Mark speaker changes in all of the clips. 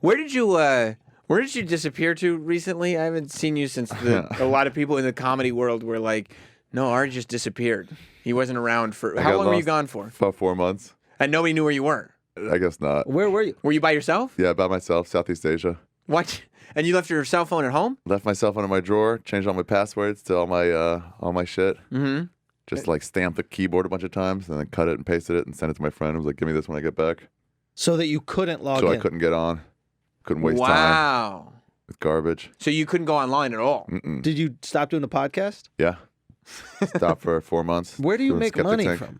Speaker 1: Where did you disappear to recently? I haven't seen you since a lot of people in the comedy world were like, no, Ari just disappeared. He wasn't around for... How long were you gone for?
Speaker 2: About 4 months.
Speaker 1: And nobody knew where you were?
Speaker 2: I guess not.
Speaker 3: Where were you?
Speaker 1: Were you by yourself?
Speaker 2: Yeah, by myself, Southeast Asia.
Speaker 1: What? And you left your cell phone at home?
Speaker 2: Left my cell phone in my drawer, changed all my passwords to all my shit.
Speaker 1: Mm-hmm.
Speaker 2: Just like stamped the keyboard a bunch of times and then cut it and pasted it and sent it to my friend. I was like, give me this when I get back.
Speaker 3: So that you couldn't log in?
Speaker 2: So I couldn't get on. Couldn't waste time.
Speaker 1: Wow.
Speaker 2: With garbage.
Speaker 1: So you couldn't go online at all?
Speaker 2: Mm-mm.
Speaker 3: Did you stop doing the podcast?
Speaker 2: Yeah. Stop for 4 months.
Speaker 3: Where do you make money
Speaker 2: Tank.
Speaker 3: from?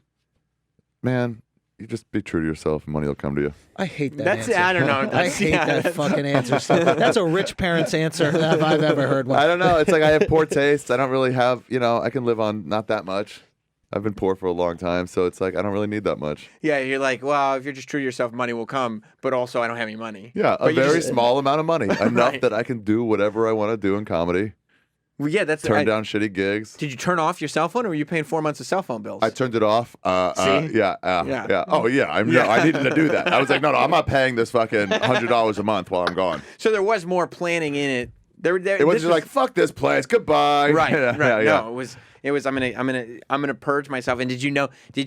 Speaker 2: Man, you just be true to yourself and money will come to you.
Speaker 3: I hate that
Speaker 1: That's
Speaker 3: answer.
Speaker 1: I don't know.
Speaker 3: I hate that fucking answer. That's a rich parent's answer if I've ever heard one.
Speaker 2: I don't know. It's like I have poor taste. I don't really have, I can live on not that much. I've been poor for a long time, so it's like I don't really need that much.
Speaker 1: Yeah, you're like, well, if you're just true to yourself, money will come, but also I don't have any money.
Speaker 2: Yeah,
Speaker 1: but
Speaker 2: a very small amount of money. Enough
Speaker 1: Right.
Speaker 2: that I can do whatever I want to do in comedy.
Speaker 1: Well, yeah, that's...
Speaker 2: Turn down shitty gigs.
Speaker 1: Did you turn off your cell phone, or were you paying 4 months of cell phone bills?
Speaker 2: I turned it off.
Speaker 1: See?
Speaker 2: Yeah. Oh, yeah. I needed to do that. I was like, no, I'm not paying this fucking $100 a month while I'm gone.
Speaker 1: So there was more planning in it.
Speaker 2: It wasn't just like, fuck this place, goodbye.
Speaker 1: Right,
Speaker 2: Yeah.
Speaker 1: No, it was. I'm gonna purge myself. And did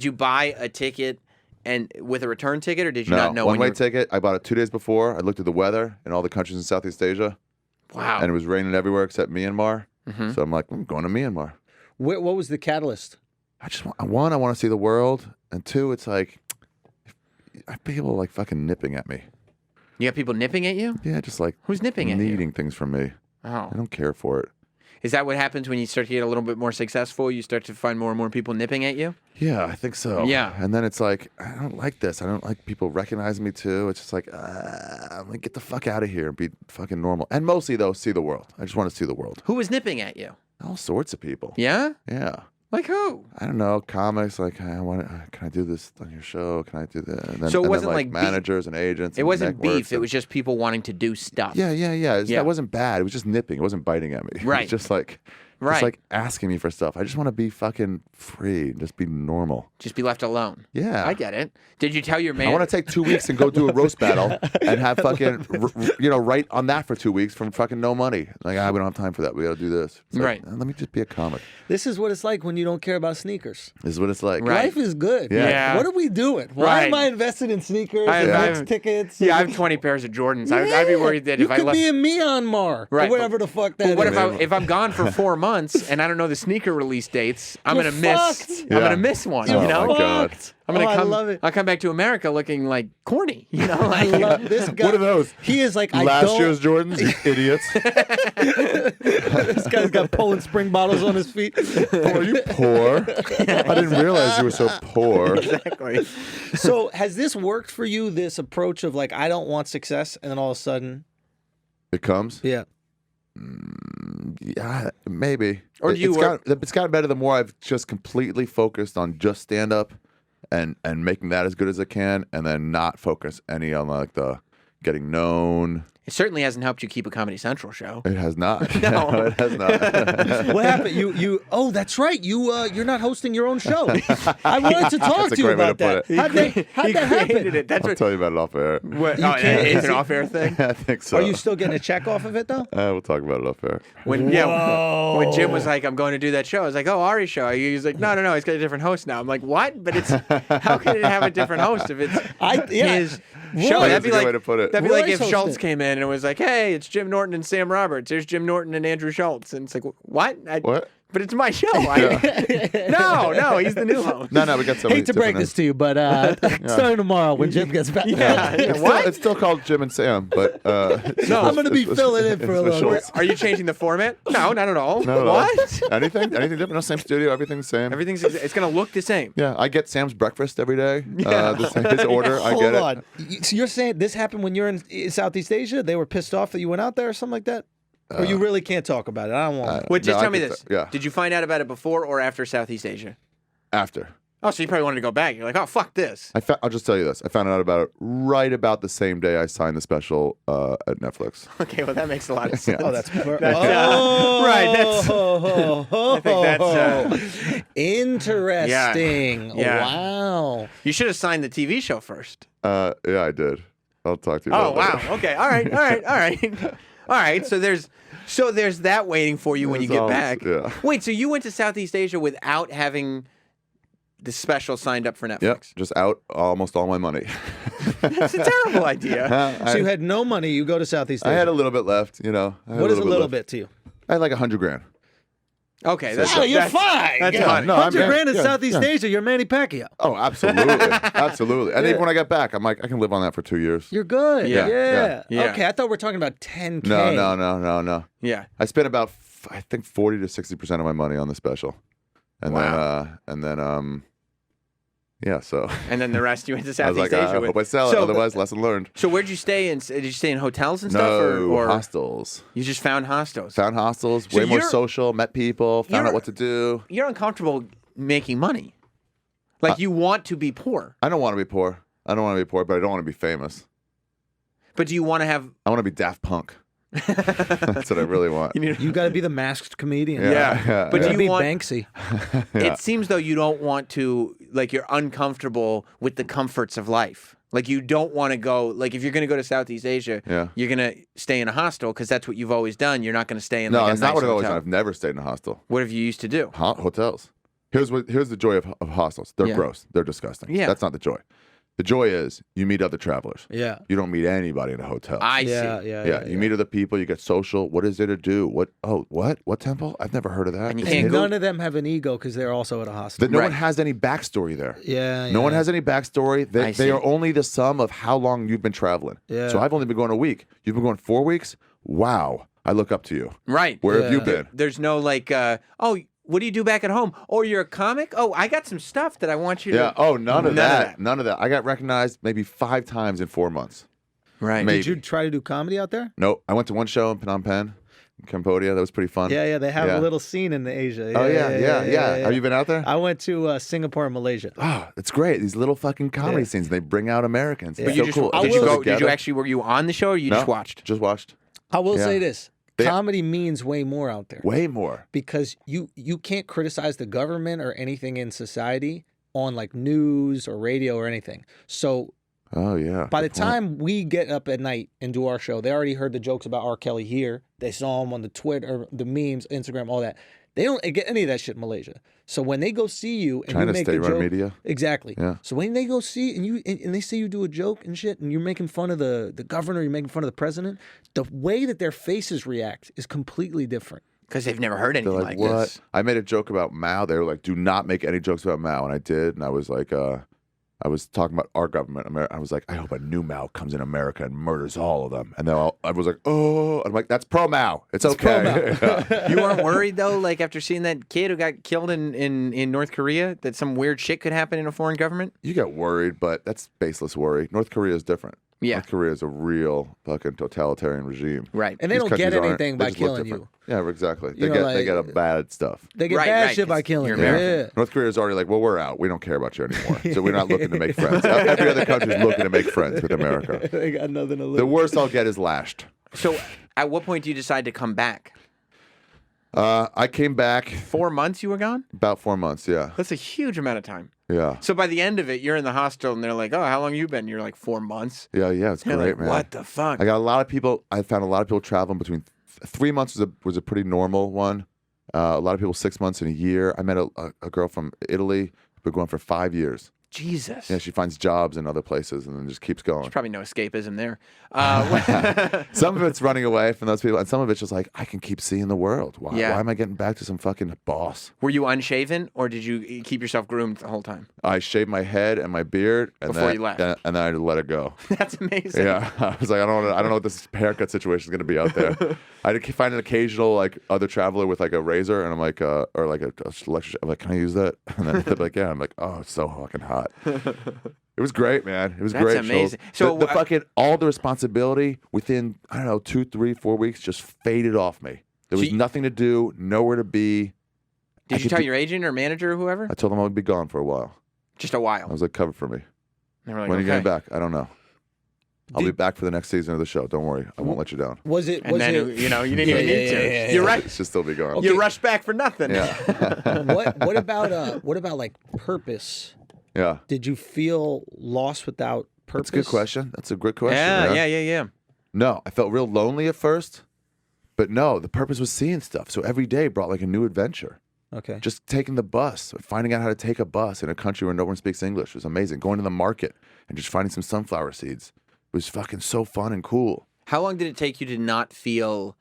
Speaker 1: you buy a ticket and with a return ticket, or did you not know?
Speaker 2: One-way ticket. I bought it 2 days before. I looked at the weather in all the countries in Southeast Asia.
Speaker 1: Wow.
Speaker 2: And it was raining everywhere except Myanmar.
Speaker 1: Mm-hmm.
Speaker 2: So I'm like, I'm going to Myanmar.
Speaker 3: What was the catalyst?
Speaker 2: I want to see the world, and two, it's like I have people like fucking nipping at me.
Speaker 1: You have people nipping at you?
Speaker 2: Yeah, just like
Speaker 1: Who's nipping at you?
Speaker 2: needing things from me.
Speaker 1: Oh.
Speaker 2: I don't care for it.
Speaker 1: Is that what happens when you start to get a little bit more successful? You start to find more and more people nipping at you?
Speaker 2: Yeah, I think so.
Speaker 1: Yeah.
Speaker 2: And then it's like, I don't like this. I don't like people recognizing me too. It's just like, I'm like, get the fuck out of here and be fucking normal. And mostly though, see the world. I just want to see the world.
Speaker 1: Who was nipping at you?
Speaker 2: All sorts of people.
Speaker 1: Yeah?
Speaker 2: Yeah.
Speaker 1: Like who?
Speaker 2: I don't know, comics, like, can I do this on your show? Can I do that? And then,
Speaker 1: So it wasn't like
Speaker 2: managers and agents.
Speaker 1: It
Speaker 2: and
Speaker 1: wasn't
Speaker 2: networks
Speaker 1: beef. It was just people wanting to do stuff.
Speaker 2: Yeah.
Speaker 1: Yeah.
Speaker 2: That wasn't bad. It was just nipping. It wasn't biting at me.
Speaker 1: Right.
Speaker 2: It was just like,
Speaker 1: Right.
Speaker 2: just like asking me for stuff. I just want to be fucking free and just be normal.
Speaker 1: Just be left alone.
Speaker 2: Yeah.
Speaker 1: I get it. Did you tell your man?
Speaker 2: I want to take 2 weeks and go do a roast battle and have fucking, write on that for 2 weeks from fucking no money. Like, we don't have time for that. We got to do this. It's like,
Speaker 1: Right.
Speaker 2: Let me just be a comic.
Speaker 3: This is what it's like when you don't care about sneakers.
Speaker 2: This is what it's like.
Speaker 1: Right.
Speaker 3: Life is good.
Speaker 2: Yeah.
Speaker 3: What are we doing? Why
Speaker 1: Right.
Speaker 3: am I invested in sneakers
Speaker 1: I
Speaker 3: and
Speaker 1: have-
Speaker 3: Knicks tickets?
Speaker 1: Yeah, I have 20 pairs of Jordans. I'd be worried that
Speaker 3: you
Speaker 1: if I
Speaker 3: could
Speaker 1: left...
Speaker 3: be in Myanmar
Speaker 1: Right,
Speaker 3: or whatever the fuck that
Speaker 1: But what
Speaker 3: is.
Speaker 1: if I'm gone for 4 months and I don't know the sneaker release dates? I'm
Speaker 3: You're
Speaker 1: gonna miss.
Speaker 3: fucked.
Speaker 1: I'm
Speaker 2: Yeah.
Speaker 1: gonna miss one.
Speaker 2: Oh
Speaker 1: you know.
Speaker 2: my God.
Speaker 3: Fucked.
Speaker 1: I'm gonna
Speaker 3: I
Speaker 1: come.
Speaker 3: love it.
Speaker 1: I'll come back to America looking like corny. You know.
Speaker 3: I
Speaker 1: Like,
Speaker 3: love this guy.
Speaker 2: What are those?
Speaker 3: He is like,
Speaker 2: Last year's Jordans, you idiots.
Speaker 3: This guy's got Poland Spring bottles on his feet.
Speaker 2: Are you poor? I didn't realize you were so poor.
Speaker 1: exactly.
Speaker 3: So has this worked for you, this approach of like, I don't want success, and then all of a sudden...
Speaker 2: It comes?
Speaker 3: Yeah.
Speaker 2: Yeah, maybe.
Speaker 1: Or do you
Speaker 2: it's gotten better the more I've just completely focused on just stand up and making that as good as I can, and then not focus any on like the getting known.
Speaker 1: It certainly hasn't helped you keep a Comedy Central show.
Speaker 2: It has not.
Speaker 1: No.
Speaker 2: It has not.
Speaker 3: What happened? You oh, that's right. You're not hosting your own show. I wanted to talk
Speaker 2: That's a
Speaker 3: to you
Speaker 2: great way to
Speaker 3: about that.
Speaker 2: put it.
Speaker 3: How'd that happen?
Speaker 1: created it. That's
Speaker 2: I'll
Speaker 1: what.
Speaker 2: tell you about it off air.
Speaker 1: What,
Speaker 3: You can't-
Speaker 1: it's an off-air thing.
Speaker 2: I think so.
Speaker 3: Are you still getting a check off of it though?
Speaker 2: We'll talk about it off air.
Speaker 1: When Jim was like, "I'm going to do that show," I was like, "Oh, Ari show." He's like, "No, he's got a different host now." I'm like, "What?" But it's how can it have a different host if it's his show?
Speaker 3: Roy-
Speaker 1: That'd be
Speaker 2: That's a good
Speaker 1: like
Speaker 2: way to put it.
Speaker 1: that'd be like
Speaker 3: Roy's
Speaker 1: if Schultz
Speaker 3: hosting.
Speaker 1: came in and it was like, "Hey, it's Jim Norton and Sam Roberts. There's Jim Norton and Andrew Schultz," and it's like, "What?
Speaker 2: What?
Speaker 1: But it's my show." No, he's the new host.
Speaker 2: No, we got somebody
Speaker 3: Hate to break
Speaker 2: different
Speaker 3: this to you, but starting tomorrow when Jim gets back.
Speaker 2: It's
Speaker 1: What?
Speaker 2: It's still called Jim and Sam, but
Speaker 3: I'm going to be filling in for a little bit.
Speaker 1: Are you changing the format? No, not at all.
Speaker 2: Not at all.
Speaker 1: What?
Speaker 2: Anything different? No, same studio, everything's the same.
Speaker 1: It's gonna look the same.
Speaker 2: Yeah, I get Sam's breakfast every day. His order, I
Speaker 3: Hold
Speaker 2: get
Speaker 3: on. So you're saying this happened when you're in Southeast Asia? They were pissed off that you went out there or something like that? Or you really can't talk about it? I don't want to know.
Speaker 1: Well, just
Speaker 2: No, I
Speaker 1: tell me
Speaker 2: get
Speaker 1: this.
Speaker 2: that, yeah.
Speaker 1: Did you find out about it before or after Southeast Asia?
Speaker 2: After.
Speaker 1: Oh, so you probably wanted to go back. You're like, oh, fuck this.
Speaker 2: I'll just tell you this. I found out about it right about the same day I signed the special at Netflix.
Speaker 1: Okay, well, that makes a lot of sense.
Speaker 3: Oh, that's
Speaker 1: right.
Speaker 3: I
Speaker 1: think that's,
Speaker 3: interesting.
Speaker 1: Yeah.
Speaker 3: Wow.
Speaker 1: You should have signed the TV show first.
Speaker 2: Yeah, I did. I'll talk to you.
Speaker 1: Oh
Speaker 2: about it
Speaker 1: wow. Okay. All right. All right. So there's that waiting for you when you get back.
Speaker 2: Yeah.
Speaker 1: Wait. So you went to Southeast Asia without having the special signed up for Netflix?
Speaker 2: Yep. Just out almost all my money.
Speaker 1: That's a terrible idea.
Speaker 3: So you had no money. You go to Southeast Asia.
Speaker 2: I had a little bit left.
Speaker 3: What is a little bit to you?
Speaker 2: I had like $100,000.
Speaker 1: Okay.
Speaker 3: You're fine.
Speaker 1: That's
Speaker 3: Yeah.
Speaker 1: fine.
Speaker 2: No,
Speaker 3: $100,000 in Southeast Asia. You're Manny Pacquiao.
Speaker 2: Oh, absolutely, absolutely. And even when I got back, I'm like, I can live on that for 2 years.
Speaker 3: You're good.
Speaker 1: Yeah.
Speaker 3: Okay, I thought we were talking about $10K.
Speaker 2: No.
Speaker 1: Yeah.
Speaker 2: I spent about I think 40 to 60% of my money on the special, and
Speaker 1: Wow.
Speaker 2: then yeah. So
Speaker 1: And then the rest you went to
Speaker 2: I was
Speaker 1: Southeast
Speaker 2: like,
Speaker 1: Asia
Speaker 2: I
Speaker 1: with.
Speaker 2: hope I sell it. Otherwise, lesson learned.
Speaker 1: So where'd you stay in? Did you stay in hotels and stuff,
Speaker 2: No
Speaker 1: or
Speaker 2: hostels.
Speaker 1: you just found hostels?
Speaker 2: Found hostels.
Speaker 1: So
Speaker 2: Way more
Speaker 1: you're-
Speaker 2: social. Met people. Found
Speaker 1: you're-
Speaker 2: out what to do.
Speaker 1: You're uncomfortable making money. Like you want to be poor,
Speaker 2: I don't want to be poor. But I don't want to be famous.
Speaker 1: but do you want to have?
Speaker 2: I want to be Daft Punk. That's what I really want.
Speaker 3: You got to be the masked comedian.
Speaker 1: Yeah. But
Speaker 3: You
Speaker 1: do
Speaker 3: got to
Speaker 1: you
Speaker 3: be
Speaker 1: want?
Speaker 3: Banksy.
Speaker 1: It seems though you don't want to. Like you're uncomfortable with the comforts of life. Like you don't want to go. Like if you're going to go to Southeast Asia,
Speaker 2: Yeah.
Speaker 1: you're going to stay in a hostel because that's what you've always done. You're not going to stay in.
Speaker 2: No,
Speaker 1: like,
Speaker 2: that's
Speaker 1: a
Speaker 2: not
Speaker 1: nice
Speaker 2: what I've always
Speaker 1: hotel.
Speaker 2: done. I've never stayed in a hostel.
Speaker 1: What have you used to do?
Speaker 2: Hotels. Here's the joy of hostels. They're
Speaker 1: Yeah.
Speaker 2: gross. They're disgusting.
Speaker 1: Yeah.
Speaker 2: That's not the joy. The joy is you meet other travelers.
Speaker 3: Yeah.
Speaker 2: You don't meet anybody in a hotel.
Speaker 1: I
Speaker 3: Yeah,
Speaker 1: see.
Speaker 3: yeah.
Speaker 2: You meet other people. You get social. What is there to do? What temple? I've never heard of that.
Speaker 1: And you
Speaker 2: It's
Speaker 1: can't
Speaker 3: And
Speaker 1: go-
Speaker 3: none of them have an ego because they're also at a hostel.
Speaker 2: that no
Speaker 1: Right.
Speaker 2: one has any backstory there.
Speaker 3: Yeah.
Speaker 2: No one has any backstory.
Speaker 1: I
Speaker 2: They
Speaker 1: see.
Speaker 2: are only the sum of how long you've been traveling.
Speaker 3: Yeah.
Speaker 2: So I've only been going a week. You've been going 4 weeks. Wow. I look up to you.
Speaker 1: Right.
Speaker 2: Where have you
Speaker 3: Yeah.
Speaker 2: been?
Speaker 1: There's no like, oh, what do you do back at home? Oh, you're a comic? Oh, I got some stuff that I want you to.
Speaker 2: Yeah. Oh, none of
Speaker 1: None of
Speaker 2: that.
Speaker 1: that.
Speaker 2: None of that. I got recognized maybe 5 times in 4 months.
Speaker 1: Right.
Speaker 2: Maybe.
Speaker 3: Did you try to do comedy out there?
Speaker 2: No, I went to one show in Phnom Penh, Cambodia. That was pretty fun.
Speaker 3: Yeah. They have
Speaker 2: Yeah.
Speaker 3: a little scene in Asia.
Speaker 2: Oh yeah. Have you been out there?
Speaker 3: I went to Singapore and Malaysia.
Speaker 2: Oh, it's great. These little fucking comedy scenes. They bring out Americans.
Speaker 3: But
Speaker 2: It's
Speaker 1: you
Speaker 2: so
Speaker 1: just
Speaker 2: cool.
Speaker 1: did
Speaker 2: They
Speaker 1: you
Speaker 2: put
Speaker 1: go?
Speaker 2: it
Speaker 1: Did you
Speaker 2: together.
Speaker 1: actually? Were you on the show or you just
Speaker 2: No,
Speaker 1: watched?
Speaker 2: Just watched.
Speaker 3: I will
Speaker 2: Yeah.
Speaker 3: say this:
Speaker 2: They-
Speaker 3: comedy means way more out there.
Speaker 2: Way more.
Speaker 3: Because you can't criticize the government or anything in society on like news or radio or anything. So
Speaker 2: Oh yeah.
Speaker 3: by the
Speaker 2: Good point.
Speaker 3: time we get up at night and do our show, they already heard the jokes about R. Kelly here. They saw him on the Twitter, the memes, Instagram, all that. They don't get any of that shit in Malaysia. So when they go see you and
Speaker 2: China
Speaker 3: you make a
Speaker 2: state-run
Speaker 3: joke,
Speaker 2: media.
Speaker 3: exactly.
Speaker 2: Yeah.
Speaker 3: So when they go see and they see you do a joke and shit, and you're making fun of the governor, you're making fun of the president, the way that their faces react is completely different.
Speaker 1: Because they've never heard
Speaker 2: They're
Speaker 1: anything
Speaker 2: like,
Speaker 1: like
Speaker 2: what?
Speaker 1: this.
Speaker 2: I made a joke about Mao. They were like, do not make any jokes about Mao. And I did. And I was like, I was talking about our government. I was like, I hope a new Mao comes in America and murders all of them. And then I was like, oh. I'm like, that's pro Mao. It's okay. Yeah.
Speaker 1: You weren't worried though, like after seeing that kid who got killed in North Korea, that some weird shit could happen in a foreign government?
Speaker 2: You get worried, but that's baseless worry. North Korea is different.
Speaker 1: Yeah.
Speaker 2: North Korea is a real fucking totalitarian regime.
Speaker 1: Right.
Speaker 3: And they
Speaker 2: These
Speaker 3: don't get
Speaker 2: countries aren't-
Speaker 3: anything
Speaker 2: they
Speaker 3: by
Speaker 2: just look
Speaker 3: killing
Speaker 2: different.
Speaker 3: you.
Speaker 2: Yeah, exactly.
Speaker 3: You know,
Speaker 2: They get a
Speaker 3: like-
Speaker 2: bad stuff.
Speaker 3: They get
Speaker 1: Right,
Speaker 3: bad
Speaker 1: right,
Speaker 3: shit by
Speaker 1: 'cause
Speaker 3: killing
Speaker 1: you're
Speaker 3: you.
Speaker 1: American.
Speaker 3: Yeah.
Speaker 2: North Korea is already like, well, we're out. We don't care about you anymore. So we're not looking to make friends. Every other country is looking to make friends with America.
Speaker 3: They got nothing to lose.
Speaker 2: The worst I'll get is lashed.
Speaker 1: So at what point do you decide to come back?
Speaker 2: I came back
Speaker 1: 4 months you were gone?
Speaker 2: about 4 months. Yeah.
Speaker 1: That's a huge amount of time.
Speaker 2: Yeah.
Speaker 1: So by the end of it, you're in the hostel and they're like, oh, how long you been? You're like 4 months.
Speaker 2: Yeah. Yeah. It's
Speaker 1: You're
Speaker 2: great,
Speaker 1: like,
Speaker 2: man.
Speaker 1: what the fuck?
Speaker 2: I got a lot of people. I found a lot of people traveling between 3 months was a pretty normal one. A lot of people 6 months and a year. I met a girl from Italy. Been going for 5 years.
Speaker 1: Jesus.
Speaker 2: Yeah, she finds jobs in other places and then just keeps going.
Speaker 1: There's probably no escapism there.
Speaker 2: Some of it's running away from those people, and some of it's just like, I can keep seeing the world. Why am I getting back to some fucking boss?
Speaker 1: Were you unshaven or did you keep yourself groomed the whole time?
Speaker 2: I shaved my head and my beard, and
Speaker 1: Before
Speaker 2: then,
Speaker 1: you left.
Speaker 2: and then I let it go.
Speaker 1: That's amazing.
Speaker 2: Yeah, I was like, I don't know what this haircut situation is going to be out there. I find an occasional like other traveler with like a razor, and I'm like, or like a electric. I'm like, can I use that? And then they're like, yeah. I'm like, oh, it's so fucking hot. It was great, man. It was
Speaker 1: That's
Speaker 2: great.
Speaker 1: amazing.
Speaker 2: So
Speaker 1: So,
Speaker 2: the fucking all the responsibility within 2, 3, 4 weeks just faded off me. There was nothing to do, nowhere to be.
Speaker 1: Did you tell your agent or manager or whoever?
Speaker 2: I told them I would be gone for a while.
Speaker 1: Just a
Speaker 2: I
Speaker 1: while.
Speaker 2: was like, cover for me.
Speaker 1: They were like,
Speaker 2: When are you
Speaker 1: okay.
Speaker 2: getting back? I don't know. I'll be back for the next season of the show. Don't worry. I won't let you down.
Speaker 3: Was it?
Speaker 1: And
Speaker 3: Was
Speaker 1: then,
Speaker 3: it?
Speaker 1: you know, you didn't even
Speaker 3: Yeah,
Speaker 1: need to.
Speaker 3: yeah, yeah,
Speaker 1: You're
Speaker 3: yeah.
Speaker 1: right.
Speaker 2: It should still be gone.
Speaker 1: You rushed back for nothing.
Speaker 2: Yeah.
Speaker 3: What about like purpose?
Speaker 2: Yeah.
Speaker 3: Did you feel lost without purpose?
Speaker 2: That's a good question. That's a great question.
Speaker 1: Yeah.
Speaker 2: No, I felt real lonely at first, but no, the purpose was seeing stuff. So every day brought like a new adventure.
Speaker 3: Okay.
Speaker 2: Just taking the bus, finding out how to take a bus in a country where no one speaks English was amazing. Going to the market and just finding some sunflower seeds. It was fucking so fun and cool.
Speaker 1: How long did it take you to not feel?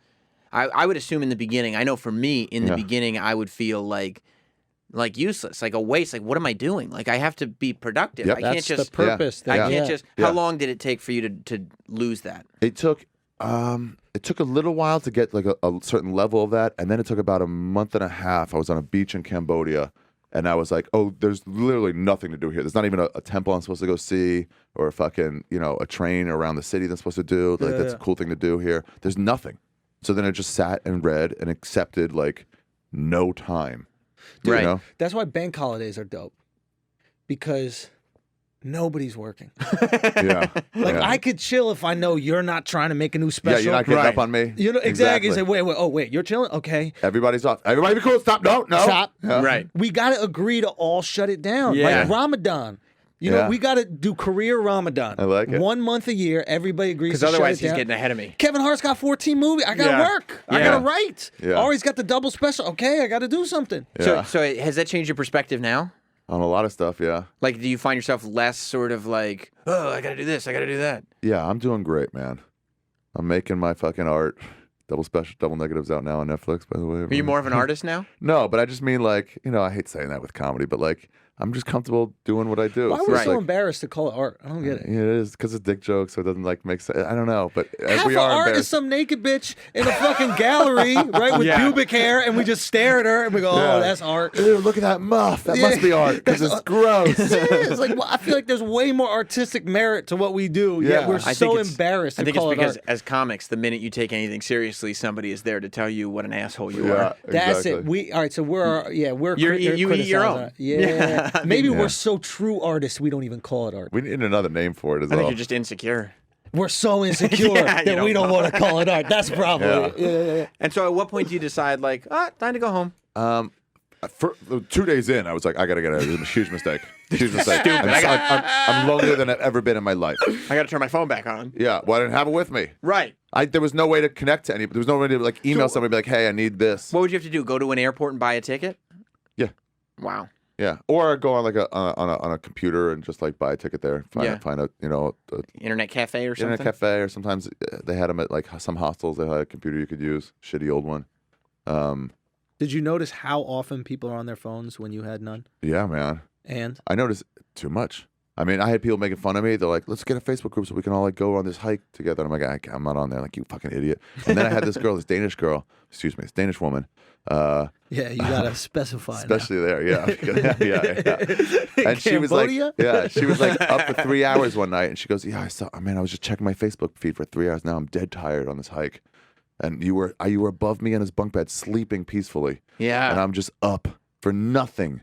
Speaker 1: I would assume in the beginning. I know for me, in the beginning, I would feel like useless, like a waste. Like, what am I doing? Like, I have to be productive.
Speaker 2: Yep.
Speaker 1: I
Speaker 3: That's
Speaker 1: can't just.
Speaker 3: the purpose.
Speaker 1: I can't just.
Speaker 2: Yeah.
Speaker 1: How long did it take for you to lose that?
Speaker 2: It took a little while to get like a certain level of that, and then it took about a month and a half. I was on a beach in Cambodia, and I was like, oh, there's literally nothing to do here. There's not even a temple I'm supposed to go see, or a fucking, a train around the city that's supposed to do. Like, that's a cool thing to do here. There's nothing. So then I just sat and read and accepted like no time.
Speaker 1: Right.
Speaker 2: You know?
Speaker 3: That's why bank holidays are dope, because nobody's working.
Speaker 2: Yeah.
Speaker 3: Like,
Speaker 2: yeah.
Speaker 3: I could chill if I know you're not trying to make a new special.
Speaker 2: Yeah, you're not getting
Speaker 1: Right.
Speaker 2: up on me.
Speaker 3: Exactly. Say, wait, you're chilling? Okay.
Speaker 2: Everybody's off. Everybody be cool. Stop. No.
Speaker 3: Stop.
Speaker 2: Yeah.
Speaker 1: Right.
Speaker 3: We got to agree to all shut it down.
Speaker 1: Yeah.
Speaker 3: Like Ramadan.
Speaker 2: Yeah.
Speaker 3: We got to do career Ramadan.
Speaker 2: I like it.
Speaker 3: 1 month a year, everybody agrees to
Speaker 1: Because otherwise,
Speaker 3: shut it
Speaker 1: he's
Speaker 3: down.
Speaker 1: getting ahead of me.
Speaker 3: Kevin Hart's got 14 movies. I got to
Speaker 1: Yeah.
Speaker 3: work. I
Speaker 1: Yeah.
Speaker 3: got to write.
Speaker 2: Yeah.
Speaker 3: Ari's got the double special. Okay, I got to do something.
Speaker 2: Yeah.
Speaker 1: So has that changed your perspective now?
Speaker 2: On a lot of stuff, yeah.
Speaker 1: Like, do you find yourself less sort of like, oh, I gotta do this, I gotta do that?
Speaker 2: Yeah, I'm doing great, man. I'm making my fucking art. Double special, double negatives out now on Netflix, by the way.
Speaker 1: Are you more of an artist now?
Speaker 2: No, but I just mean like, I hate saying that with comedy, but like, I'm just comfortable doing what I do.
Speaker 3: Why
Speaker 2: So
Speaker 3: were we
Speaker 2: it's
Speaker 3: so
Speaker 2: like,
Speaker 3: embarrassed to call it art? I don't get it.
Speaker 2: yeah, it is because it's dick jokes, so it doesn't like make sense. I don't know, but
Speaker 3: Half
Speaker 2: we
Speaker 3: of
Speaker 2: are
Speaker 3: art is
Speaker 2: embarrassed.
Speaker 3: some naked bitch in a fucking gallery, right, with
Speaker 1: Yeah.
Speaker 3: pubic hair, and we just stare at her and we go,
Speaker 2: Yeah.
Speaker 3: "Oh, that's art."
Speaker 2: Ew, look at that muff. That must be art because it's gross.
Speaker 3: It is. Like, well, I feel like there's way more artistic merit to what we do.
Speaker 2: Yeah.
Speaker 3: Yet we're
Speaker 1: I think
Speaker 3: so
Speaker 1: it's-
Speaker 3: embarrassed
Speaker 1: I
Speaker 3: to
Speaker 1: think it's
Speaker 3: call it
Speaker 1: because
Speaker 3: art.
Speaker 1: as comics, the minute you take anything seriously, somebody is there to tell you what an asshole you
Speaker 2: Yeah,
Speaker 1: are.
Speaker 3: That's
Speaker 2: exactly.
Speaker 3: it. All right. So we're
Speaker 1: You eat your own.
Speaker 3: Yeah.
Speaker 1: Yeah.
Speaker 3: Maybe
Speaker 2: Yeah.
Speaker 3: we're so true artists we don't even call it art.
Speaker 2: We need another name for it as
Speaker 1: I think
Speaker 2: well.
Speaker 1: you're just insecure.
Speaker 3: We're so insecure
Speaker 1: Yeah, you
Speaker 3: that we
Speaker 1: don't
Speaker 3: don't want to call it art. That's probably yeah.
Speaker 1: And so, at what point do you decide, like, time to go home?
Speaker 2: For 2 days in, I was like, I gotta get out of here. It was a huge mistake. Huge mistake.
Speaker 1: Stupid.
Speaker 2: I'm lonelier than I've ever been in my life.
Speaker 1: I got to turn my phone back on.
Speaker 2: Yeah, well, I didn't have it with me.
Speaker 1: Right.
Speaker 2: There was no way to connect to anybody. There was no way to like email somebody, and be like, hey, I need this.
Speaker 1: What would you have to do? Go to an airport and buy a ticket?
Speaker 2: Yeah,
Speaker 1: Wow.
Speaker 2: yeah. Or go on like on a computer and just like buy a ticket there. Find a a
Speaker 1: Internet cafe or something?
Speaker 2: internet cafe, or sometimes they had them at like some hostels. They had a computer you could use, shitty old one.
Speaker 3: Did you notice how often people are on their phones when you had none?
Speaker 2: Yeah, man.
Speaker 3: And
Speaker 2: I noticed too much. I mean, I had people making fun of me. They're like, let's get a Facebook group so we can all like go on this hike together. And I'm like, I'm not on there. Like, you fucking idiot. And then I had this Danish woman.
Speaker 3: yeah, you gotta specify. now.
Speaker 2: Especially there, yeah. yeah. And she was like,
Speaker 3: Cambodia?
Speaker 2: she was like up for 3 hours one night. And she goes, yeah, I was just checking my Facebook feed for 3 hours. Now I'm dead tired on this hike. And you were above me in his bunk bed, sleeping peacefully.
Speaker 1: Yeah.
Speaker 2: And I'm just up for nothing.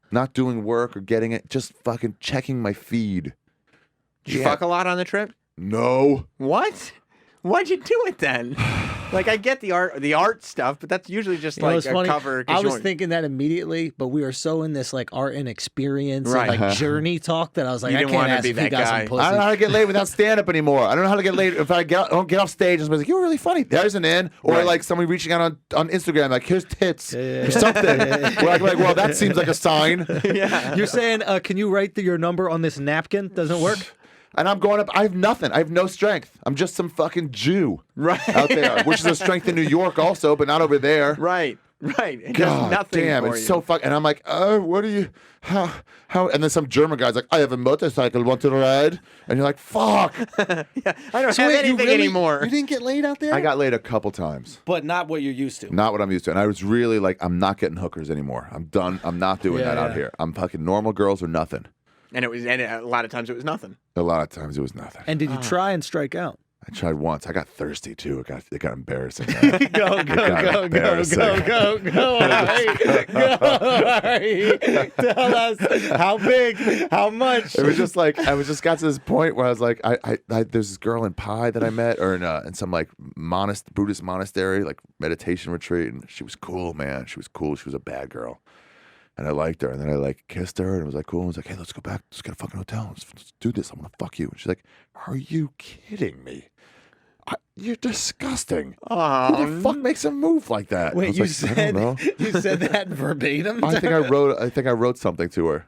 Speaker 2: Not doing work or getting it, just fucking checking my feed.
Speaker 1: Did you fuck a lot on the trip?
Speaker 2: No.
Speaker 1: What? Why'd you do it then? Like, I get the art stuff, but that's usually just like
Speaker 3: it's
Speaker 1: a
Speaker 3: funny.
Speaker 1: cover. 'cause
Speaker 3: I
Speaker 1: you
Speaker 3: was
Speaker 1: want-
Speaker 3: thinking that immediately, but we were so in this like art and experience
Speaker 1: Right.
Speaker 3: and like journey talk that I was like,
Speaker 1: You
Speaker 3: I
Speaker 1: didn't
Speaker 3: can't
Speaker 1: wanna
Speaker 3: ask
Speaker 1: be
Speaker 3: if he
Speaker 1: that
Speaker 3: got
Speaker 1: guy.
Speaker 3: some pussy.
Speaker 2: I don't know how to get laid without stand up anymore. I don't know how to get laid if I don't get off stage and somebody's like, you're really funny. There's an in. Or
Speaker 1: Right.
Speaker 2: like somebody reaching out on Instagram, like, here's tits. Or something. Where I'm like, well, that seems like a sign.
Speaker 1: Yeah.
Speaker 3: You're saying, can you write your number on this napkin? Doesn't work.
Speaker 2: And I'm going up. I have nothing. I have no strength. I'm just some fucking Jew
Speaker 1: Right.
Speaker 2: out there, which is a strength in New York also, but not over there.
Speaker 1: Right. It does
Speaker 2: God
Speaker 1: nothing
Speaker 2: damn,
Speaker 1: for
Speaker 2: it's
Speaker 1: you.
Speaker 2: so fuck. And I'm like, oh, what are you? How? And then some German guy's like, I have a motorcycle. Want to ride? And you're like, fuck.
Speaker 1: I don't
Speaker 3: So
Speaker 1: have
Speaker 3: wait, you
Speaker 1: anything
Speaker 3: really-
Speaker 1: anymore.
Speaker 3: You didn't get laid out there?
Speaker 2: I got laid a couple times.
Speaker 3: but not what you're used to.
Speaker 2: Not what I'm used to. And I was really like, I'm not getting hookers anymore. I'm done. I'm not doing that out here. I'm fucking normal girls or nothing.
Speaker 1: And a lot of times it was nothing.
Speaker 2: A lot of times it was nothing.
Speaker 3: And did you try and strike out?
Speaker 2: I tried once. I got thirsty too. It got embarrassing. Man.
Speaker 3: Go, Ari. Tell us how big, how much.
Speaker 2: It was just like I was just got to this point where I was like, I there's this girl in Pi that I met, or in some like Buddhist monastery, like meditation retreat, and she was cool, man. She was cool. She was a bad girl, And I liked her, and then I like kissed her, and it was like cool. And I was like, "Hey, let's go back. Let's get a fucking hotel. Let's do this. I'm gonna fuck you." And she's like, "Are you kidding me? You're disgusting. Who the fuck makes a move like that?"
Speaker 3: Wait, you
Speaker 2: like, I don't know.
Speaker 3: you said that verbatim?
Speaker 2: I think I wrote something to her.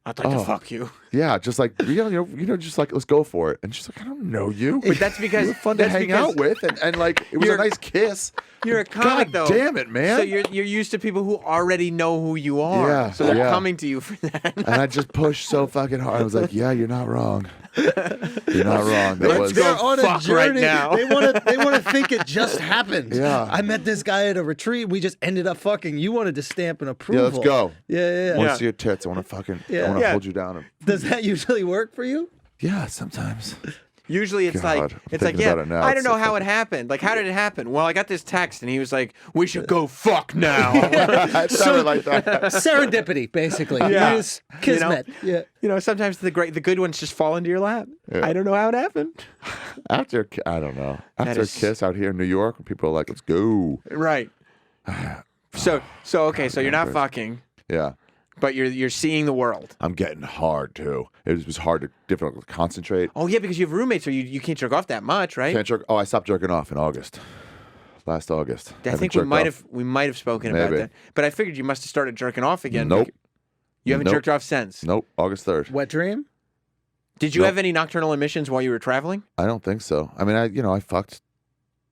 Speaker 1: I'd like to fuck you.
Speaker 2: Yeah, just like just like let's go for it. And she's like, "I don't know you."
Speaker 1: But that's because
Speaker 2: you were fun to hang out with, and like it was a nice kiss.
Speaker 1: You're a comic,
Speaker 2: God
Speaker 1: though.
Speaker 2: damn it, man.
Speaker 1: So you're used to people who already know who you are.
Speaker 2: Yeah,
Speaker 1: So they're
Speaker 2: yeah.
Speaker 1: coming to you for that.
Speaker 2: And I just pushed so fucking hard. I was like, "Yeah, you're not wrong. You're not wrong." That was
Speaker 3: They're on a
Speaker 1: fuck
Speaker 3: journey.
Speaker 1: right now.
Speaker 3: They want to think it just happened.
Speaker 2: Yeah.
Speaker 3: I met this guy at a retreat. We just ended up fucking. You wanted to stamp an approval.
Speaker 2: Yeah, let's go.
Speaker 3: Yeah.
Speaker 2: I want to see your tits. I want to fucking. I want to hold you down.
Speaker 3: Does that usually work for you?
Speaker 2: Yeah, sometimes.
Speaker 1: Usually it's
Speaker 2: God,
Speaker 1: like,
Speaker 2: I'm
Speaker 1: it's like,
Speaker 2: thinking
Speaker 1: yeah,
Speaker 2: about it now.
Speaker 1: I don't
Speaker 2: It's
Speaker 1: know
Speaker 2: so
Speaker 1: how it happened. Like, how did it happen? Well, I got this text and he was like, we should go fuck now.
Speaker 2: It sounded like that.
Speaker 3: Serendipity, basically.
Speaker 1: Yeah.
Speaker 3: It is kismet. Yeah.
Speaker 1: You know, sometimes the good ones just fall into your lap.
Speaker 2: Yeah.
Speaker 1: I don't know how it happened.
Speaker 2: After I don't know. After a kiss out here in New York, when people are like, "Let's go."
Speaker 1: Right. So okay, so you're not fucking,
Speaker 2: Yeah.
Speaker 1: but you're seeing the world.
Speaker 2: I'm getting hard too. It was difficult to concentrate.
Speaker 1: Oh yeah, because you have roommates, so you can't jerk off that much, right?
Speaker 2: Can't jerk. Oh, I stopped jerking off in August. Last August.
Speaker 1: I
Speaker 2: haven't
Speaker 1: think we
Speaker 2: jerked
Speaker 1: might
Speaker 2: off.
Speaker 1: have spoken about
Speaker 2: Maybe.
Speaker 1: that. But I figured you must have started jerking off again.
Speaker 2: Nope.
Speaker 1: You haven't
Speaker 2: Nope.
Speaker 1: jerked off since.
Speaker 2: Nope. August 3rd.
Speaker 3: Wet dream?
Speaker 1: Did you
Speaker 2: Nope.
Speaker 1: have any nocturnal emissions while you were traveling?
Speaker 2: I don't think so. I mean, I fucked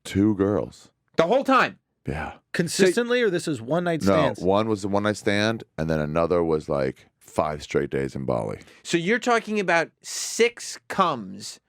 Speaker 2: 2 girls.
Speaker 1: The whole time.
Speaker 2: Yeah.
Speaker 3: Consistently, or this is one night stands?
Speaker 2: No, one was a one night stand, and then another was like 5 straight days in Bali.
Speaker 1: So you're talking about 6 comes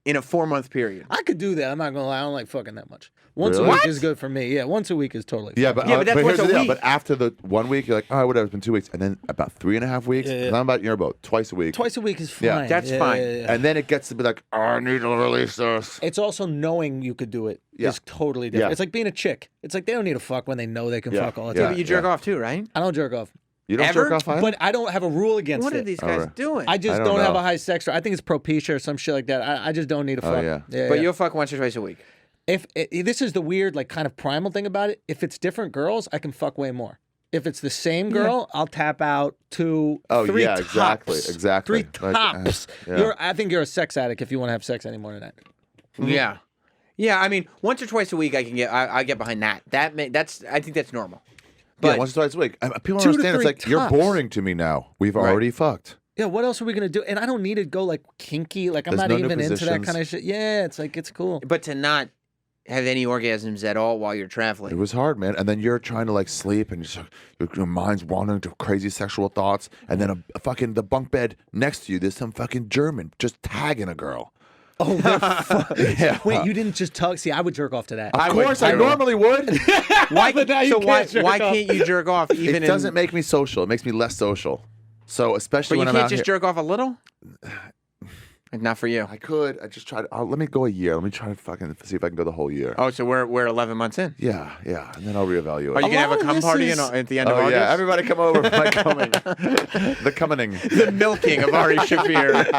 Speaker 1: in a 4-month period.
Speaker 3: I could do that. I'm not gonna lie. I don't like fucking that much. Once
Speaker 2: Really?
Speaker 3: a week
Speaker 1: What?
Speaker 3: is good for me. Yeah, once a week is totally
Speaker 2: Yeah,
Speaker 3: fine.
Speaker 2: but
Speaker 1: Yeah, but that's
Speaker 2: here's
Speaker 1: once a
Speaker 2: the deal.
Speaker 1: week.
Speaker 2: But after the 1 week, you're like, oh, whatever. It's been 2 weeks, and then about 3.5 weeks.
Speaker 3: Yeah, yeah.
Speaker 2: And I'm about twice a week.
Speaker 3: Twice a week is fine.
Speaker 2: Yeah.
Speaker 1: That's fine.
Speaker 2: And then it gets to be like, oh, I need to release this.
Speaker 3: It's also knowing you could do it
Speaker 2: Yeah.
Speaker 3: is totally different.
Speaker 2: Yeah.
Speaker 3: It's like being a chick. It's like they don't need to fuck when they know they can
Speaker 2: Yeah.
Speaker 3: fuck all the
Speaker 2: Yeah.
Speaker 3: time.
Speaker 1: But you jerk off too, right?
Speaker 3: I don't jerk off.
Speaker 2: You don't
Speaker 1: Ever?
Speaker 2: jerk off either?
Speaker 3: But I don't have a rule against
Speaker 1: What
Speaker 3: it.
Speaker 1: are these guys
Speaker 2: right.
Speaker 1: doing?
Speaker 3: I just
Speaker 2: I don't
Speaker 3: don't have
Speaker 2: know.
Speaker 3: a high sex drive. I think it's propecia or some shit like that. I just don't need to fuck.
Speaker 2: yeah.
Speaker 1: but you'll fuck once or twice a week.
Speaker 3: If this is the weird, like, kind of primal thing about it. If it's different girls, I can fuck way more. If it's the same girl, I'll tap out 2,
Speaker 2: Oh,
Speaker 3: 3
Speaker 2: yeah,
Speaker 3: tops.
Speaker 2: exactly.
Speaker 3: 3
Speaker 2: Like,
Speaker 3: tops.
Speaker 2: yeah.
Speaker 3: I think you're a sex addict if you want to have sex any more than that.
Speaker 1: Yeah. Yeah, I mean, once or twice a week I can get I get behind that. I think that's normal. But
Speaker 2: Yeah, once or twice a week. People
Speaker 3: 2
Speaker 2: don't
Speaker 3: to
Speaker 2: understand. It's
Speaker 3: 3
Speaker 2: like, you're
Speaker 3: tops.
Speaker 2: boring to me now. We've already fucked.
Speaker 3: Yeah, what else are we gonna do? And I don't need to go like kinky. Like I'm
Speaker 2: There's
Speaker 3: not
Speaker 2: no new
Speaker 3: even into that
Speaker 2: positions.
Speaker 3: kind of shit. Yeah, it's like it's cool.
Speaker 1: but to not have any orgasms at all while you're
Speaker 2: It
Speaker 1: traveling.
Speaker 2: was hard, man. And then you're trying to like sleep, and your mind's wandering to crazy sexual thoughts. And then a fucking the bunk bed next to you, there's some fucking German just tagging a girl.
Speaker 3: Oh,
Speaker 2: Yeah.
Speaker 3: wait, you didn't just tug? See, I would jerk off to that.
Speaker 2: Of course, I normally would.
Speaker 1: Why
Speaker 3: But now you can't jerk
Speaker 1: why
Speaker 3: off.
Speaker 1: can't you jerk off even
Speaker 2: It doesn't make me social. It makes me less social. So especially
Speaker 1: But you
Speaker 2: when I'm
Speaker 1: can't
Speaker 2: out
Speaker 1: just
Speaker 2: here,
Speaker 1: jerk off a little? Like, not for you.
Speaker 2: I could. I just tried. Let me go a year. Let me try to fucking see if I can go the whole year.
Speaker 1: Oh, so we're 11 months in.
Speaker 2: Yeah, and then I'll reevaluate.
Speaker 1: Are you gonna have
Speaker 3: lot
Speaker 1: a
Speaker 3: of
Speaker 1: cum
Speaker 3: this
Speaker 1: party
Speaker 3: is-
Speaker 1: at the end of
Speaker 2: Oh
Speaker 1: August?
Speaker 2: yeah, everybody come over for my coming. The coming.
Speaker 1: The milking of Ari Shaffir.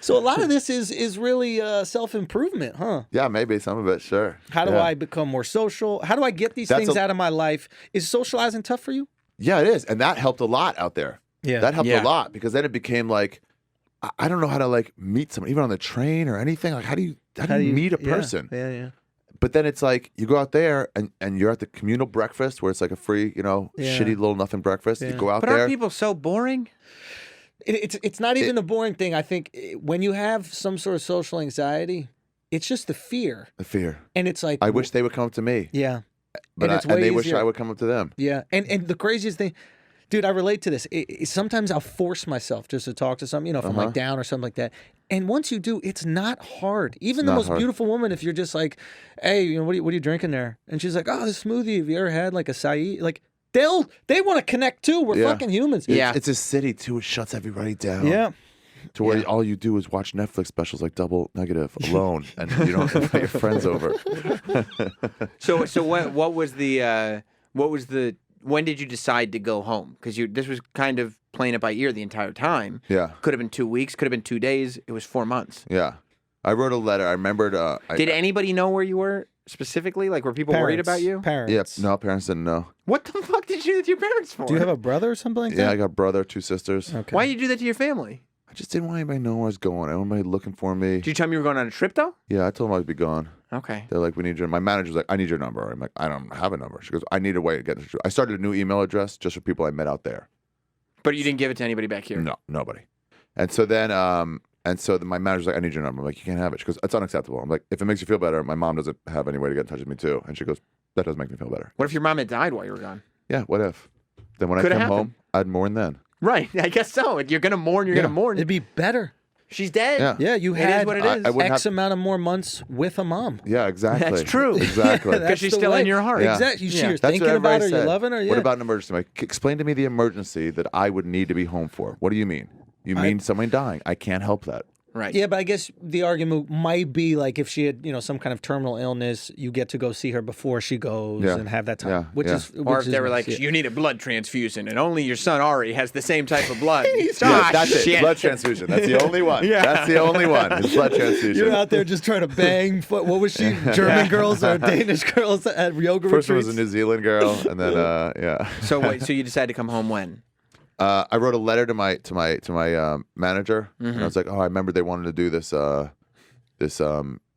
Speaker 3: So a lot of this is really self improvement, huh?
Speaker 2: Yeah, maybe some of it. Sure.
Speaker 3: How do
Speaker 2: Yeah.
Speaker 3: I become more social? How do I get these
Speaker 2: That's
Speaker 3: things
Speaker 2: a-
Speaker 3: out of my life? Is socializing tough for you?
Speaker 2: Yeah, it is, and that helped a lot out there.
Speaker 3: Yeah.
Speaker 2: That helped
Speaker 1: Yeah.
Speaker 2: a lot because then it became like, I don't know how to like meet someone, even on the train or anything. Like, how do you meet a person?
Speaker 3: Yeah.
Speaker 2: But then it's like you go out there and you're at the communal breakfast where it's like a free, shitty little nothing breakfast. You
Speaker 3: Yeah.
Speaker 2: go out
Speaker 1: But
Speaker 2: there.
Speaker 1: aren't people so boring?
Speaker 3: It's not even a boring thing. I think when you have some sort of social anxiety, it's just the fear,
Speaker 2: The fear.
Speaker 3: and it's like
Speaker 2: I wish they would come up to me,
Speaker 3: yeah,
Speaker 2: but
Speaker 3: and it's
Speaker 2: and
Speaker 3: way
Speaker 2: they wish
Speaker 3: easier.
Speaker 2: I would come up to them.
Speaker 3: Yeah, and the craziest thing, dude, I relate to this. Sometimes I'll force myself just to talk to something, if I'm like down or something like that. And once you do, it's not hard. Even the
Speaker 2: not
Speaker 3: most
Speaker 2: hard.
Speaker 3: beautiful woman, if you're just like, hey, what are you drinking there? And she's like, oh, this smoothie. Have you ever had like a acai? Like they want to connect too. We're
Speaker 2: Yeah.
Speaker 3: fucking humans.
Speaker 1: Yeah.
Speaker 2: It's a city too. It shuts everybody down.
Speaker 3: Yeah.
Speaker 2: To where all you do is watch Netflix specials like Double Negative alone, and you don't invite your friends over.
Speaker 1: So what was the when did you decide to go home? Because this was kind of playing it by ear the entire time.
Speaker 2: Yeah,
Speaker 1: Could have been 2 weeks. Could have been 2 days. It was 4 months.
Speaker 2: yeah. I wrote a letter. I remembered.
Speaker 1: Did anybody know where you were specifically? Like, were people worried about you?
Speaker 3: Parents.
Speaker 2: Yeah, no, parents didn't know.
Speaker 1: What the fuck did you do with your parents for?
Speaker 3: Do you have a brother or something like that?
Speaker 2: Yeah, I got a brother, 2 sisters.
Speaker 3: Okay.
Speaker 1: Why you do that to your family?
Speaker 2: I just didn't want anybody to know where I was going. I didn't want anybody looking for me.
Speaker 1: Did you tell me you were going on a trip, though?
Speaker 2: Yeah, I told them I'd be gone.
Speaker 1: Okay.
Speaker 2: They're like, we need your. My manager's like, I need your number. I'm like, I don't have a number. She goes, I need a way to get. I started a new email address just for people I met out there.
Speaker 1: But you didn't give it to anybody back here?
Speaker 2: No, nobody. And so then, my manager's like, I need your number. I'm like, you can't have it. She goes, it's unacceptable. I'm like, if it makes you feel better, my mom doesn't have any way to get in touch with me too. And she goes, that does make me feel better.
Speaker 1: What if your mom had died while you were gone?
Speaker 2: Yeah, what if? Then when
Speaker 1: Coulda
Speaker 2: I come
Speaker 1: happened.
Speaker 2: home, I'd mourn then.
Speaker 1: Right. I guess so. You're going to mourn. You're going to mourn.
Speaker 3: It'd be better.
Speaker 1: She's dead.
Speaker 2: Yeah.
Speaker 3: Yeah, you
Speaker 1: It
Speaker 3: had
Speaker 1: is what it is.
Speaker 2: I wouldn't
Speaker 3: X
Speaker 2: have-
Speaker 3: amount of more months with a mom.
Speaker 2: Yeah, exactly.
Speaker 1: That's true.
Speaker 2: Exactly.
Speaker 3: That's
Speaker 1: Because she's
Speaker 3: the
Speaker 1: still
Speaker 3: way.
Speaker 1: in your heart.
Speaker 2: Yeah.
Speaker 3: Exactly.
Speaker 1: Yeah.
Speaker 3: You're
Speaker 2: That's
Speaker 3: thinking
Speaker 2: what
Speaker 3: about her.
Speaker 2: everybody
Speaker 3: You're
Speaker 2: said.
Speaker 3: loving her. Yeah.
Speaker 2: What about an emergency? I'm like, explain to me the emergency that I would need to be home for. What do you mean? You mean someone dying? I can't help that.
Speaker 1: Right.
Speaker 3: Yeah, but I guess the argument might be like if she had, some kind of terminal illness, you get to go see her before she goes
Speaker 2: Yeah.
Speaker 3: and have that time.
Speaker 2: Yeah.
Speaker 3: Which
Speaker 2: Yeah.
Speaker 3: is,
Speaker 1: Or
Speaker 3: which
Speaker 1: if they
Speaker 3: is
Speaker 1: were
Speaker 3: nice,
Speaker 1: like,
Speaker 3: yeah.
Speaker 1: you need a blood transfusion, and only your son Ari has the same type of blood.
Speaker 2: Yeah, that's
Speaker 1: shit.
Speaker 2: it. Blood transfusion. That's the only one.
Speaker 1: Yeah.
Speaker 2: That's the only one. It's blood transfusion.
Speaker 3: You're out there just trying to bang. What was she? German girls or Danish girls at yoga
Speaker 2: First one
Speaker 3: retreats?
Speaker 2: was a New Zealand girl, and then yeah.
Speaker 1: So wait, so you decided to come home when?
Speaker 2: I wrote a letter to my manager, and I was like, oh, I remember they wanted to do this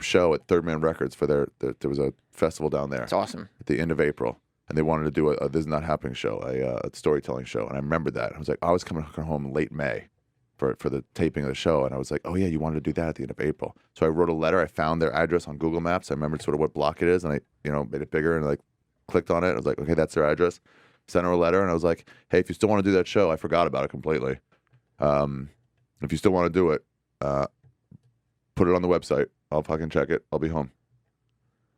Speaker 2: show at Third Man Records for there was a festival down there.
Speaker 1: That's awesome.
Speaker 2: At the end of April, and they wanted to do a This Is Not Happening show, a storytelling show, and I remember that. I was like, I was coming home late May for the taping of the show, and I was like, oh yeah, you wanted to do that at the end of April. So I wrote a letter. I found their address on Google Maps. I remembered sort of what block it is, and I made it bigger and like clicked on it. I was like, okay, that's their address. Sent her a letter, and I was like, hey, if you still want to do that show, I forgot about it completely. If you still want to do it, put it on the website. I'll fucking check it. I'll be home.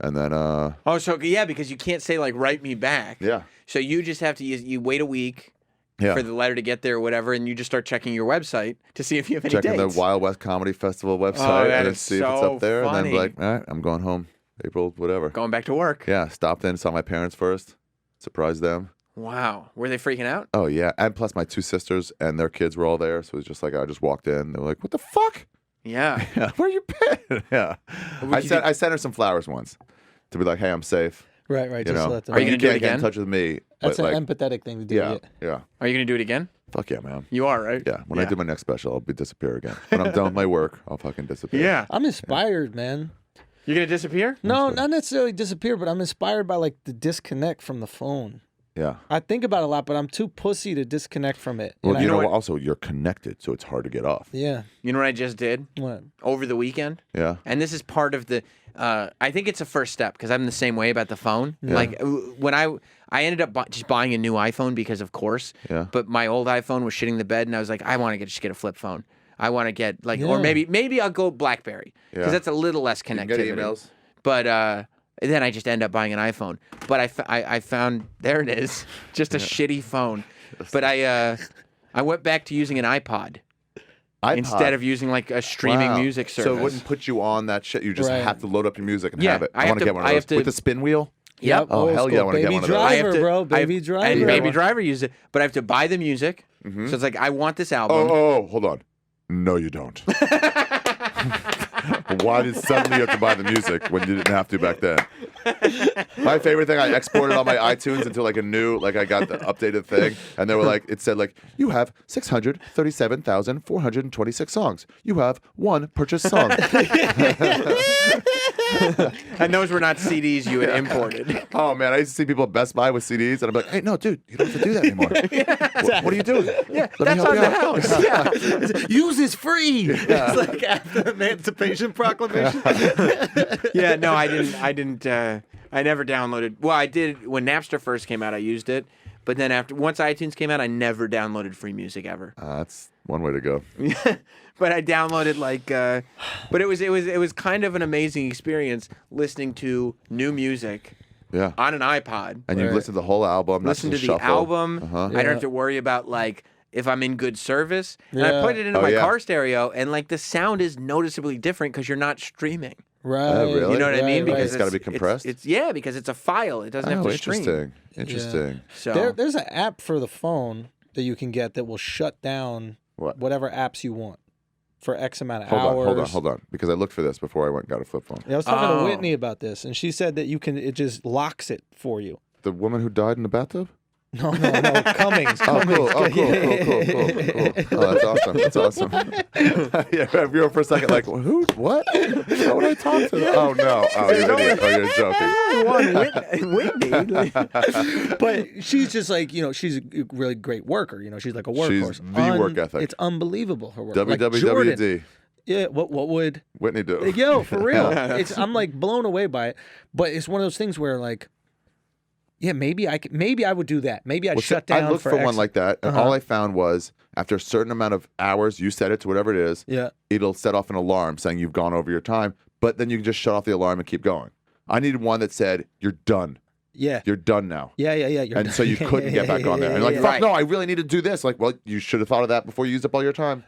Speaker 2: And then
Speaker 1: Oh, so yeah, because you can't say like write me back.
Speaker 2: yeah.
Speaker 1: So you just have to you wait a week
Speaker 2: Yeah.
Speaker 1: for the letter to get there or whatever, and you just start checking your website to see if you have any
Speaker 2: Checking
Speaker 1: dates.
Speaker 2: the Wild West Comedy Festival website
Speaker 1: that
Speaker 2: and then
Speaker 1: is
Speaker 2: see if it's
Speaker 1: so
Speaker 2: up there, and then be
Speaker 1: funny.
Speaker 2: like, all right, I'm going home. April, whatever.
Speaker 1: Going back to work.
Speaker 2: Yeah, stopped in, saw my parents first, surprised them.
Speaker 1: Wow. Were they freaking out?
Speaker 2: Oh yeah, and plus my 2 sisters and their kids were all there, so it was just like I just walked in. They were like, "What the fuck?
Speaker 1: Yeah.
Speaker 2: Yeah, where you been?" Yeah,
Speaker 1: Would you
Speaker 2: I sent her some flowers once to be like, "Hey, I'm safe."
Speaker 3: Right, right.
Speaker 2: You
Speaker 3: Just
Speaker 2: know,
Speaker 3: let them
Speaker 1: Are you gonna do it
Speaker 2: can't get in
Speaker 1: again?
Speaker 2: touch with me.
Speaker 3: That's
Speaker 2: but,
Speaker 3: an
Speaker 2: like,
Speaker 3: empathetic thing to do.
Speaker 2: yeah, yeah.
Speaker 1: Are you going to do it again?
Speaker 2: Fuck yeah, man.
Speaker 1: You are, right?
Speaker 2: Yeah, when I do my next special, I'll be disappear again. When I'm done with my work, I'll fucking disappear.
Speaker 1: Yeah.
Speaker 3: I'm inspired, man.
Speaker 1: You're going to disappear?
Speaker 3: No, not necessarily disappear, but I'm inspired by like the disconnect from the phone.
Speaker 2: Yeah.
Speaker 3: I think about it a lot, but I'm too pussy to disconnect from it.
Speaker 2: Well,
Speaker 3: And
Speaker 2: you
Speaker 3: I-
Speaker 2: know
Speaker 1: what?
Speaker 2: what? Also, you're connected, so it's hard to get off.
Speaker 3: Yeah.
Speaker 1: You know what I just did
Speaker 3: What?
Speaker 1: over the weekend?
Speaker 2: Yeah.
Speaker 1: And this is part of the I think it's a first step because I'm the same way about the phone. Like when I ended up just buying a new iPhone because of course.
Speaker 2: Yeah.
Speaker 1: But my old iPhone was shitting the bed and I was like, I want to just get a flip phone. I want to get like, or
Speaker 3: Yeah.
Speaker 1: maybe I'll go BlackBerry because
Speaker 2: Yeah.
Speaker 1: that's a little less
Speaker 2: You can
Speaker 1: connectivity.
Speaker 2: get emails.
Speaker 1: But then I just end up buying an iPhone. But I found there it is, just a shitty phone. But I went back to using an iPod. Instead of using like a streaming
Speaker 2: Wow.
Speaker 1: music service.
Speaker 2: So it wouldn't put you on that shit. You just
Speaker 3: Right.
Speaker 2: have to load up your music and
Speaker 1: Yeah,
Speaker 2: have it.
Speaker 1: I
Speaker 2: I
Speaker 1: have
Speaker 2: want
Speaker 1: to-
Speaker 2: to get one
Speaker 1: I
Speaker 2: of
Speaker 1: have
Speaker 2: those
Speaker 1: to-
Speaker 2: with the spin wheel.
Speaker 1: Yep.
Speaker 2: Oh,
Speaker 3: Old
Speaker 2: hell yeah, I
Speaker 3: school.
Speaker 2: wanna get
Speaker 3: Baby
Speaker 2: one of those.
Speaker 3: Driver,
Speaker 1: I have to,
Speaker 3: bro.
Speaker 1: I have-
Speaker 3: Baby Driver.
Speaker 1: And
Speaker 2: Yeah,
Speaker 1: Baby
Speaker 2: one.
Speaker 1: Driver used it, but I have to buy the music. So it's like I want this album.
Speaker 2: Oh, hold on. No, you don't. Why did suddenly you have to buy the music when you didn't have to back then? My favorite thing, I exported all my iTunes into like a new, like I got the updated thing, and they were like, it said like, you have 637,426 songs. You have one purchased song.
Speaker 1: And those were not CDs you had imported.
Speaker 2: Oh man, I used to see people at Best Buy with CDs, and I'm like, hey, no, dude, you don't have to do that anymore. What are you doing?
Speaker 1: Yeah,
Speaker 2: Let me
Speaker 1: that's
Speaker 2: help
Speaker 1: on
Speaker 2: you
Speaker 1: the
Speaker 2: out.
Speaker 1: house. Yeah.
Speaker 3: Use is free. It's like after the Emancipation Proclamation.
Speaker 1: Yeah, no, I didn't. I never downloaded. Well, I did when Napster first came out. I used it, but then once iTunes came out, I never downloaded free music ever.
Speaker 2: That's one way to go.
Speaker 1: But I downloaded like, but it was kind of an amazing experience listening to new music
Speaker 2: Yeah.
Speaker 1: on an iPod.
Speaker 2: And you
Speaker 3: Right.
Speaker 2: listen to the whole album, not
Speaker 1: Listen to
Speaker 2: just
Speaker 1: the
Speaker 2: shuffle.
Speaker 1: album.
Speaker 2: Uh-huh.
Speaker 1: I don't have to worry about like if I'm in good service. And I
Speaker 3: Yeah.
Speaker 1: put it into
Speaker 2: Oh,
Speaker 1: my
Speaker 2: yeah.
Speaker 1: car stereo, and like the sound is noticeably different because you're not streaming.
Speaker 3: Right.
Speaker 2: really?
Speaker 1: You know what I mean?
Speaker 3: Right,
Speaker 1: Because
Speaker 2: It's gotta be compressed?
Speaker 1: It's because it's a file. It doesn't have
Speaker 2: Oh,
Speaker 1: to stream.
Speaker 2: interesting.
Speaker 1: So
Speaker 3: There's an app for the phone that you can get that will shut down
Speaker 2: What?
Speaker 3: whatever apps you want for X amount of
Speaker 2: Hold
Speaker 3: hours.
Speaker 2: on, because I looked for this before I went and got a flip phone.
Speaker 3: Yeah, I was talking to Whitney about this, and she said that it just locks it for you.
Speaker 2: The woman who died in the bathtub?
Speaker 3: No, Cummings.
Speaker 2: Oh, cool. Oh, cool. Oh, that's awesome. Yeah, I feel for a second like, who? What? How would I talk to them? Oh, no. Oh, you're an idiot. Oh, you're joking.
Speaker 3: But she's just like, she's a really great worker. She's like a workhorse.
Speaker 2: She's the work ethic.
Speaker 3: It's unbelievable, her work.
Speaker 2: WWWD.
Speaker 3: Yeah, what would
Speaker 2: Whitney do?
Speaker 3: Yo, for real. I'm like blown away by it. But it's one of those things where like, yeah, maybe I would do that. Maybe I'd shut down.
Speaker 2: I looked for one like that, and all I found was after a certain amount of hours, you set it to whatever it is, it'll set off an alarm saying you've gone over your time, but then you can just shut off the alarm and keep going. I needed one that said, you're done.
Speaker 3: Yeah.
Speaker 2: You're done now.
Speaker 3: Yeah.
Speaker 2: And so you couldn't get back on there. And like, fuck no, I really need to do this. Like, well, you should have thought of that before you used up all your time.